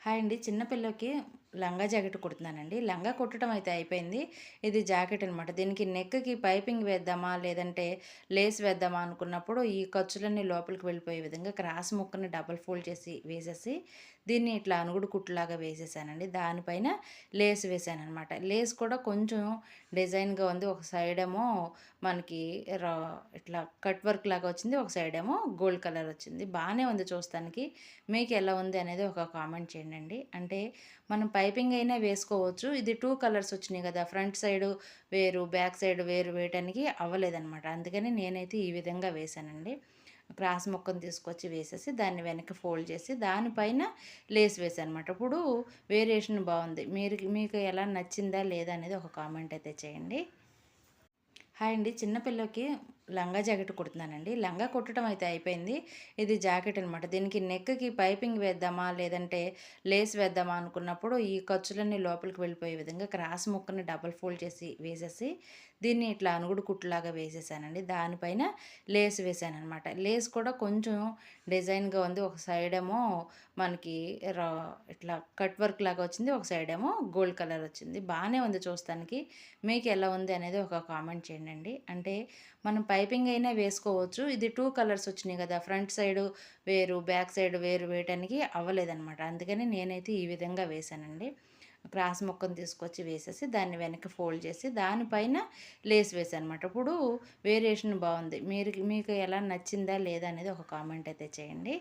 Hi అండి. చిన్న పిల్లకి లంగా జాకెట్ కుడుతున్నానండి. లంగా కుట్టడం అయితే అయిపోయింది. ఇది జాకెట్ అనమాట. దీనికి నెక్‌కి పైపింగ్ వేద్దామా? లేదంటే లేస్ వేద్దామా? అనుకున్నప్పుడు ఈ ఖర్చులన్నీ లోపలికి వెళ్ళిపోయే విధంగా క్రాస్ ముక్కని డబుల్ ఫోల్డ్ చేసి వేసేసి, దీన్ని ఇట్లా అనుగుడు కుట్టులాగా వేసేసానండి. దానిపైన లేస్ వేశాననమాట. లేస్ కూడా కొంచెం డిజైన్‌గా ఉంది. ఒక సైడేమో మనకి రా ఇట్లా కట్ వర్క్ లాగా వచ్చింది. ఒక సైడేమో గోల్డ్ కలర్ వచ్చింది. బానే ఉంది చూస్తానికి. మీకు ఎలా ఉంది అనేది ఒక కామెంట్ చేయండండి. అంటే మనం పైపింగ్ అయినా వేసుకోవచ్చు. ఇది 2 కలర్స్ వచ్చినాయి కదా! ఫ్రంట్ సైడు వేరు, బ్యాక్ సైడ్ వేరు వేయటానికి అవ్వలేదనమాట. అందుకని నేనైతే ఈ విధంగా వేశానండి. క్రాస్ ముక్కను తీసుకొచ్చి వేసేసి, దాన్ని వెనక్కి ఫోల్డ్ చేసి, దానిపైన లేస్ వేశాననమాట. ఇప్పుడు వేరియేషన్ బావుంది. మీకు ఎలా నచ్చిందా లేదా అనేది ఒక కామెంట్ అయితే చేయండి. హాయ్ అండి. చిన్న పిల్లకి లంగా జాకెట్ కుడుతున్నానండి. లంగా కుట్టడం అయితే అయిపోయింది. ఇది జాకెట్ అనమాట. దీనికి నెక్‌కి పైపింగ్ వేద్దామా? లేదంటే లేస్ వేద్దామా? అనుకున్నప్పుడు ఈ ఖర్చులన్నీ లోపలికి వెళ్ళిపోయే విధంగా క్రాస్ ముక్కని డబుల్ ఫోల్డ్ చేసి వేసేసి, దీన్ని ఇట్లా అనుగుడు కుట్టులాగా వేసేసానండి. దానిపైన లేస్ వేశాననమాట. లేస్ కూడా కొంచెం డిజైన్‌గా ఉంది. ఒక సైడేమో మనకి రా ఇట్లా కట్ వర్క్ లాగా వచ్చింది. ఒక సైడేమో గోల్డ్ కలర్ వచ్చింది. బానే ఉంది చూస్తానికి. మీకు ఎలా ఉంది అనేది ఒక కామెంట్ చేయండండి. అంటే మనం పైపింగ్ అయినా వేసుకోవచ్చు. ఇది 2 కలర్స్ వచ్చినాయి కదా! ఫ్రంట్ సైడు వేరు, బ్యాక్ సైడ్ వేరు వేయటానికి అవ్వలేదనమాట. అందుకని నేనైతే ఈ విధంగా వేశానండి. క్రాస్ ముక్కను తీసుకొచ్చి వేసేసి, దాన్ని వెనక్కి ఫోల్డ్ చేసి, దానిపైన లేస్ వేశాననమాట. ఇప్పుడు వేరియేషన్ బావుంది. మీకు ఎలా నచ్చిందా లేదా అనేది ఒక కామెంట్ అయితే చేయండి.